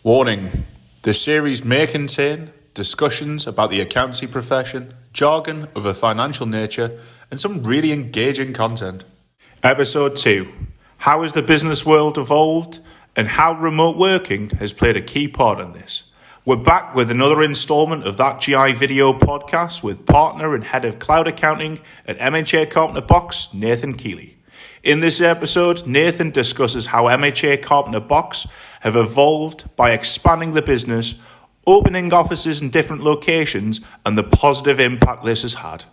Warning: this series may contain discussions about the accountancy profession, jargon of a financial nature, and some really engaging content. Episode 2: How has the business world evolved and how remote working has played a key part in this. We're back with another instalment of that GI video podcast with partner and head of cloud accounting at MHA Carpenter Box, Nathan Keeley. In this episode, Nathan discusses how MHA Carpenter Box have evolved by expanding the business, opening offices in different locations, and the positive impact this has had.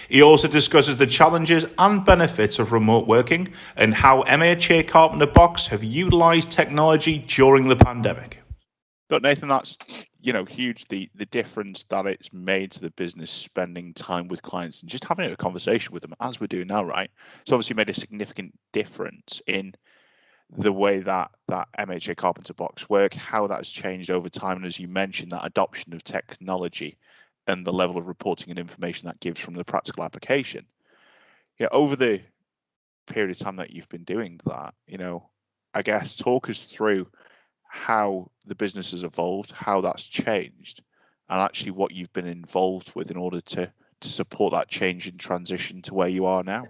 He also discusses the challenges and benefits of remote working and how MHA Carpenter Box have utilised technology during the pandemic. But Nathan, that's huge, the difference that it's made to the business spending time with clients and just having a conversation with them as we're doing now, right? It's obviously made a significant difference in the way that MHA Carpenter Box work, how that's changed over time, and as you mentioned, that adoption of technology and the level of reporting and information that gives from the practical application. Over the period of time that you've been doing that, I guess talk us through how the business has evolved, how that's changed, and actually what you've been involved with in order to support that change and transition to where you are now.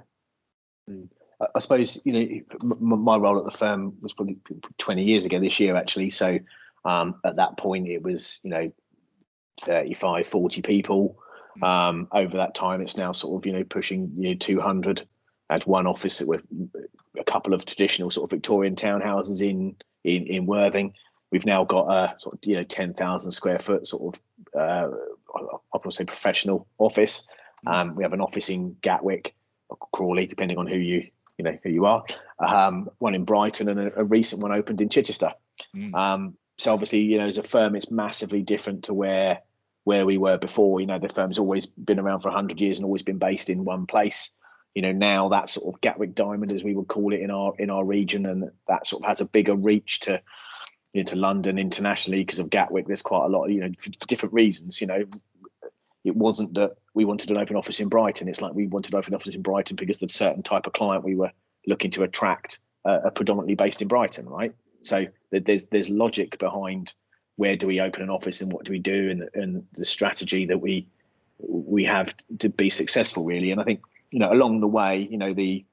I suppose, my role at the firm was probably 20 years ago this year, actually. So at that point, it was, 35, 40 people. Over that time, it's now sort of, pushing, 200. I had one office that were a couple of traditional sort of Victorian townhouses in Worthing. We've now got a sort of 10,000 square foot sort of I would say professional office. We have an office in Gatwick or Crawley, depending on who you are. One in Brighton and a recent one opened in Chichester. So obviously, as a firm, it's massively different to where we were before. The firm's always been around for 100 years and always been based in one place. Now that sort of Gatwick diamond, as we would call it in our region, and that sort of has a bigger reach to London internationally because of Gatwick. There's quite a lot, for different reasons. It wasn't that we wanted an open office in Brighton. It's like we wanted an open office in Brighton because of a certain type of client we were looking to attract, are predominantly based in Brighton, right? So there's logic behind where do we open an office and what do we do, and the strategy that we have to be successful, really. And I think along the way, actually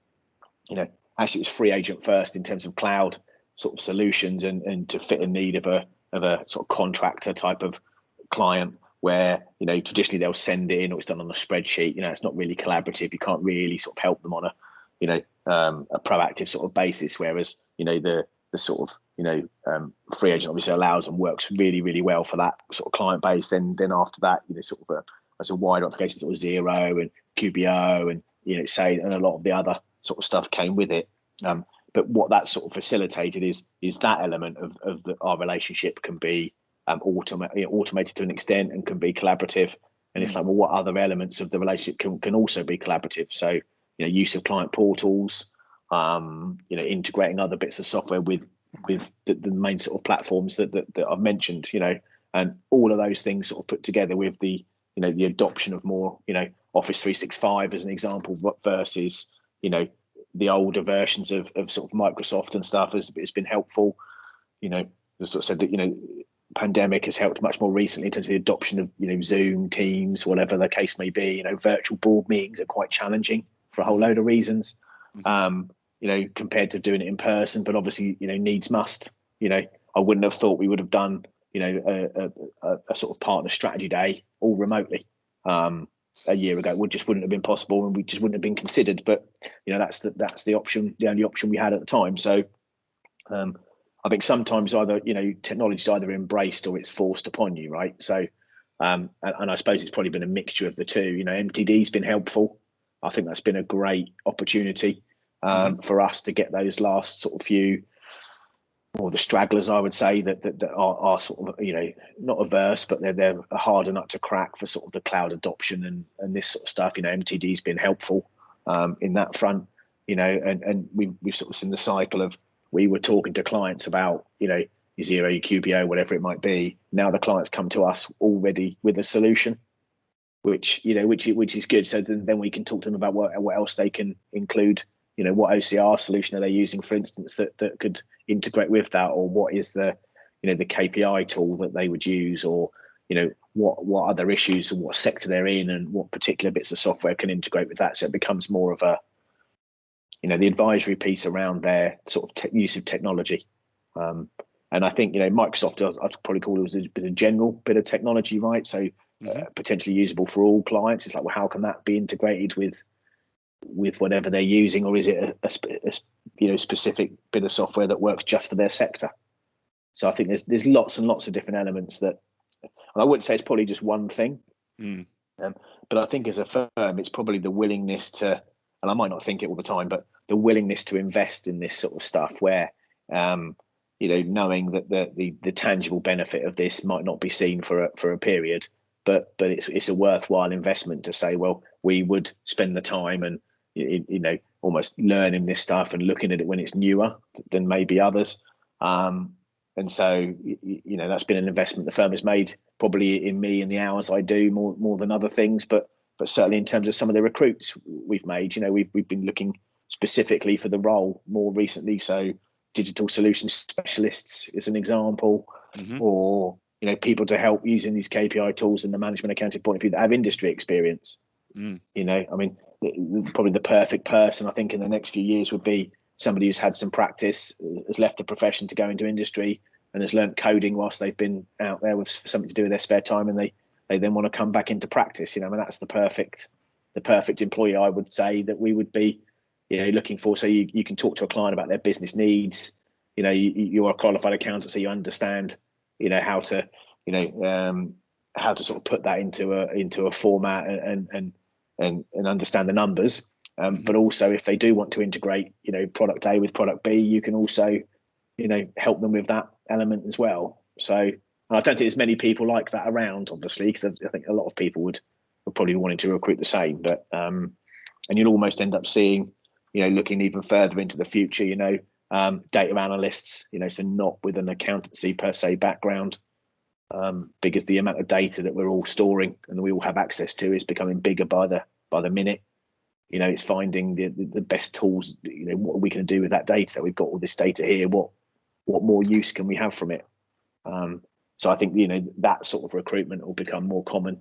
it was free agent first in terms of cloud sort of solutions and to fit a need of a sort of contractor type of client where, traditionally they'll send it in or it's done on a spreadsheet. It's not really collaborative. You can't really sort of help them on a proactive sort of basis. Whereas, the sort of, free agent obviously allows and works really, really well for that sort of client base. Then after that, sort of as a wider application, sort of Xero and QBO and, say, and a lot of the other sort of stuff came with it. But what that sort of facilitated is that element of our relationship can be automated to an extent and can be collaborative. And it's like, well, what other elements of the relationship can also be collaborative? So, use of client portals, integrating other bits of software with the main sort of platforms that I've mentioned, and all of those things sort of put together with the adoption of more, Office 365 as an example versus, the older versions of sort of Microsoft and stuff has been helpful. The sort of said that, pandemic has helped much more recently in terms of the adoption of, Zoom, Teams, whatever the case may be. Virtual board meetings are quite challenging for a whole load of reasons, compared to doing it in person. But obviously, needs must. I wouldn't have thought we would have done, a sort of partner strategy day all remotely. A year ago, it just wouldn't have been possible, and we just wouldn't have been considered. But that's the option, the only option we had at the time. So I think sometimes either technology is either embraced or it's forced upon you, right? So and I suppose it's probably been a mixture of the two. MTD's been helpful. I think that's been a great opportunity for us to get those last sort of few, or the stragglers, I would say, that are sort of, not averse, but they're hard enough to crack for sort of the cloud adoption and this sort of stuff. MTD's been helpful in that front, and we've sort of seen the cycle of, we were talking to clients about, your Xero, your QBO, whatever it might be. Now the clients come to us already with a solution, which is good. So then we can talk to them about what else they can include. What OCR solution are they using, for instance, that could integrate with that, or what is the the KPI tool that they would use, or what other issues and what sector they're in and what particular bits of software can integrate with that. So it becomes more of a the advisory piece around their sort of use of technology. And I think Microsoft, I'd probably call it a general bit of technology, right? So potentially usable for all clients. It's like, well, how can that be integrated with whatever they're using, or is it a specific bit of software that works just for their sector? So I think there's lots and lots of different elements that, and I wouldn't say it's probably just one thing, but I think as a firm, it's probably the willingness to, and I might not think it all the time, but the willingness to invest in this sort of stuff where, knowing that the tangible benefit of this might not be seen for a period, but it's a worthwhile investment to say, well, we would spend the time and almost learning this stuff and looking at it when it's newer than maybe others. And so, that's been an investment the firm has made, probably in me and the hours I do more than other things, but certainly in terms of some of the recruits we've made, we've been looking specifically for the role more recently. So digital solutions specialists is an example, or people to help using these KPI tools in the management accounting point of view that have industry experience. Probably the perfect person I think in the next few years would be somebody who's had some practice, has left the profession to go into industry, and has learnt coding whilst they've been out there with something to do with their spare time, and they then want to come back into practice. That's the perfect employee, I would say, that we would be looking for. So you can talk to a client about their business needs. You're a qualified accountant, so you understand how to sort of put that into a format and understand the numbers. But also, if they do want to integrate product A with product B, you can also help them with that element as well. So I don't think there's many people like that around, obviously, because I think a lot of people would probably be wanting to recruit the same. But and you'll almost end up seeing, looking even further into the future, data analysts, so not with an accountancy per se background, because the amount of data that we're all storing and that we all have access to is becoming bigger by the minute. It's finding the best tools, what we can do with that data. We've got all this data here. What more use can we have from it? So I think, that sort of recruitment will become more common.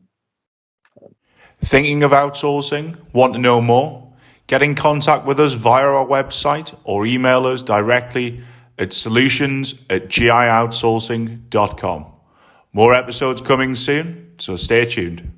Thinking of outsourcing? Want to know more? Get in contact with us via our website or email us directly at solutions@gioutsourcing.com. More episodes coming soon, so stay tuned.